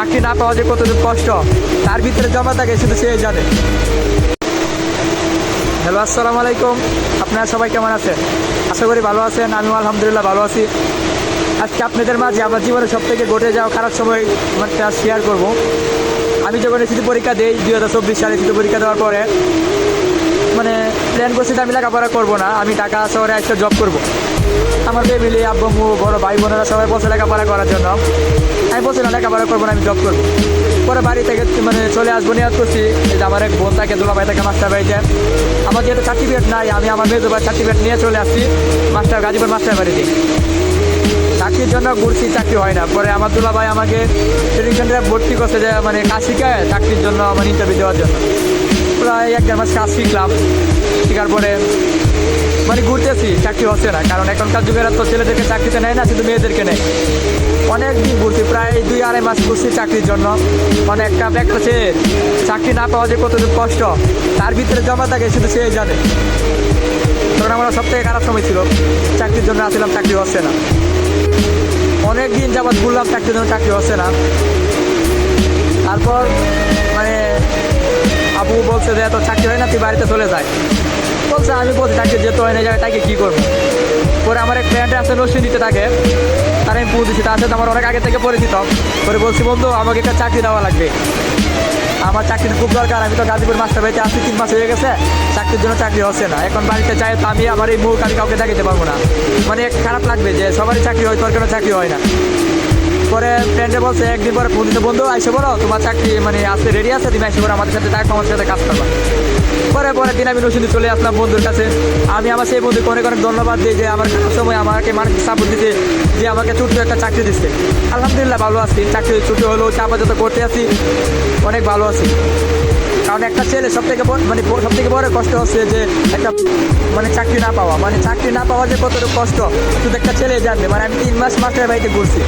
চাকরি না পাওয়া যে কতটুকু কষ্ট তার ভিতরে জমা থাকে শুধু সে জানে। হ্যালো, আসসালামু আলাইকুম। আপনারা সবাই কেমন আছেন? আশা করি ভালো আছেন। আমিও আলহামদুলিল্লাহ ভালো আছি। আজকে আপনাদের মাঝে আমার জীবনে সবথেকে ঘটে যাওয়া খারাপ সময় একটা শেয়ার করব। আমি যখন এসিটি পরীক্ষা দিই 2024 সালে এসিটি পরীক্ষা দেওয়ার পরে মানে প্ল্যান করছি যে আমি লেখাপড়া করবো না, আমি ঢাকা শহরে একটা জব করব। আমার ফ্যামিলি, আব্বু, বড় ভাই বোনেরা সবাই বসে লেখাপড়া করার জন্য। আমি বলছি না, লেখাপড়া করবো না, আমি জব করবো। পরে বাড়ি থেকে চলে আসবো নিয়াদ করছি যে আমার এক বোন থাকে, দুলা ভাই থাকে মাস্টার বাড়িতে। আমার যেহেতু সার্টিফিকেট নাই, আমি আমার মেজো ভাই সার্টিফিকেট নিয়ে চলে আসছি গাজীপুর মাস্টার বাড়িতে। চাকরির জন্য ঘুরছি, চাকরি হয় না। পরে আমার দুলা ভাই আমাকে ট্রেনিং সেন্টারে ভর্তি করছে যে কাজ শিখায় চাকরির জন্য, ইন্টারভিউ দেওয়ার জন্য। প্রায় 1-1.5 মাস কাজ শিখলাম। শেখার পরে ঘুরতেছি, চাকরি হচ্ছে না। কারণ এখনকার যুগের তো ছেলেদেরকে চাকরিতে নেয় না, শুধু মেয়েদেরকে নেয়। অনেক দিন ঘুরছি, প্রায় 2-2.5 মাস ঘুরছি চাকরির জন্য। একটা সে চাকরি না পাওয়া যে কতটুকু কষ্ট তার ভিতরে জমা থাকে শুধু সে জানে। তখন আমার সবথেকে খারাপ সময় ছিল, চাকরির জন্য আসলাম, চাকরি হচ্ছে না। অনেক দিন যাবৎ ঘুরলাম চাকরির জন্য, চাকরি হচ্ছে না। তারপর আবু বলছে যে এত চাকরি হয় না, তুই বাড়িতে চলে যায়। বলছে, আমি বলছি চাকরি যেতে হয় না, জায়গায় তাকে কী করবো। পরে আমার এক ফ্রেন্ড আছে নসিন দিতে থাকে, তার আমি পুরো দিচ্ছি। তার সাথে আমার অনেক আগে থেকে পরিচিত। পরে বলছি, বন্ধু আমাকে একটা চাকরি দেওয়া লাগবে, আমার চাকরির খুব দরকার। আমি তো গাজীপুর মাস্টার বাড়িতে আসছি, 3 মাস হয়ে গেছে, চাকরির জন্য চাকরি হচ্ছে না। এখন বাড়িতে চাই তো আমি আমার এই মুখ আমি কাউকে দেখাতে পারবো না। খারাপ লাগবে যে সবারই চাকরি হয়, তোর কেন চাকরি হয় না। পরে ফ্রেন্ডে বলছে, একদিন পরে ফোন দিতে, বন্ধু আইসে বলো তোমার চাকরি আসতে রেডি আছে, তুমি আইসে বলো আমাদের সাথে আমার সাথে কাজ করবা। পরের দিন আমি নসিন্দি চলে আসলাম বন্ধুর কাছে। আমি আমার সেই বন্ধুকে অনেক অনেক ধন্যবাদ দিই যে আমার সময় আমাকে মানসিক সাপোর্ট দিতে, যে আমাকে ছোট্ট একটা চাকরি দিচ্ছে। আলহামদুলিল্লাহ ভালো আছি, চাকরি ছুটি হলেও আপাতত করতে আছি, অনেক ভালো আছি। কারণ একটা ছেলে সবথেকে বড় কষ্ট হচ্ছে যে একটা চাকরি না পাওয়া, চাকরি না পাওয়া যে কতটুকু কষ্ট শুধু একটা ছেলে জানবে। আমি 3 মাস মাস্টার বাড়িতে ঘুরছি,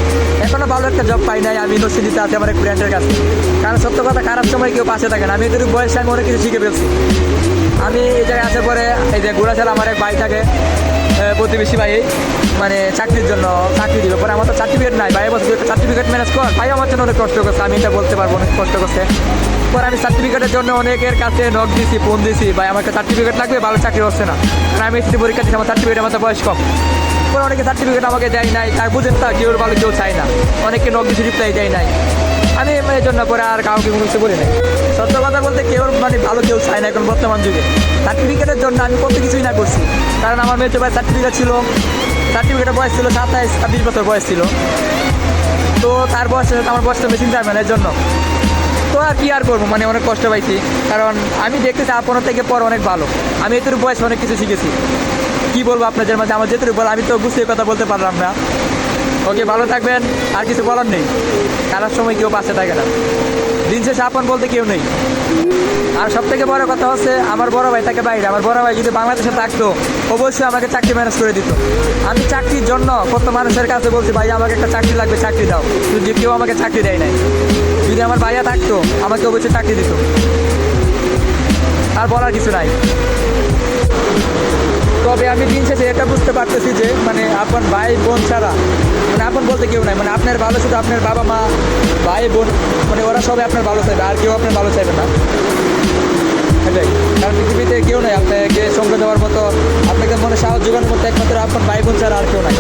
এখনো ভালো একটা জব পাই নাই। আমি নসিন্দিতে আছি আমার এক ফ্রেন্ডের কাছে। কারণ সত্য কথা, খারাপ সময় কেউ পাশে থাকে না। আমি এদের বয়সে আমি অনেক কিছু শিখে ফেলছি। আমি এই জায়গায় আসার পরে এই যে ঘোরাছাড়া, আমার এক ভাই থাকে প্রতিবেশী ভাই, চাকরির জন্য চাকরি দিবে। পরে আমার তো সার্টিফিকেট নাই, ভাই বলছে সার্টিফিকেট ম্যানেজ কর। ভাই আমার জন্য অনেক কষ্ট করছে, আমি এটা বলতে পারবো, অনেক কষ্ট করছে। পরে আমি সার্টিফিকেটের জন্য অনেকের কাছে নক দিছি, ফোন দিছি, ভাই আমাকে সার্টিফিকেট লাগবে, ভালো চাকরি হচ্ছে না। আমি এসে পরীক্ষা দিচ্ছি, আমার সার্টিফিকেট, আমার তো বয়স কম। পরে অনেকে সার্টিফিকেট আমাকে দেয় নাই, তার বুঝেন তা কেউ ভালো কেউ চায় না। অনেকে নক দিছি, রিপ্লাই দেয় নাই। আমি এই জন্য পরে আর কাউকে কোনো কিছু বলি নাই। সত্য কথা বলতে কেউ ভালো কেউ চায় না এখন বর্তমান যুগে। সার্টিফিকেটের জন্য আমি কত কিছুই না করছি। কারণ আমার মেয়ের ভাই সার্টিফিকেট ছিল, সার্টিফিকেটের বয়স ছিল 27-26 বছর বয়স ছিল। তো তার বয়সের সাথে আমার বয়সটা বেশি যাবে না, এর জন্য তো আর কি আর করবো। অনেক কষ্ট পাইছি, কারণ আমি দেখতেছি আপনার থেকে পর অনেক ভালো। আমি এতটুকু বয়সে অনেক কিছু শিখেছি। কি বলবো আপনাদের মাঝে, আমার যেটুকু বল আমি তো গুছিয়ে কথা বলতে পারলাম না। ওকে, ভালো থাকবেন, আর কিছু বলার নেই। খারাপ সময় কেউ পাশে থাকে না, দিন শেষে আপন বলতে কেউ নেই। আর সব থেকে বড় কথা হচ্ছে, আমার বড় ভাই থাকে বাইরে। আমার বড় ভাই যদি বাংলাদেশে থাকতো, অবশ্যই আমাকে চাকরি ম্যানেজ করে দিত। আমি চাকরির জন্য কত মানুষের কাছে বলছি, ভাই আমাকে একটা চাকরি লাগবে, চাকরি দাও, কিন্তু কেউ আমাকে চাকরি দেয় নাই। যদি আমার ভাইয়া থাকতো, আমাকে অবশ্যই চাকরি দিত। আর বলার কিছু নাই। তবে আমি দিন শেষে এটা বুঝতে পারতেছি যে আপন ভাই বোন ছাড়া আপন বলতে কেউ নাই। আপনার ভালো শুধু আপনার বাবা মা, ভাই বোন, ওরা সবাই আপনার ভালো চাইবে, আর কেউ আপনার ভালো চাইবে না। এটাই, কারণ পৃথিবীতে কেউ নাই আপনাকে সঙ্গ দেওয়ার মতো, আপনাকে সাহস যোগানোর মতো একমাত্র আপন ভাই বোন ছাড়া আর কেউ নাই।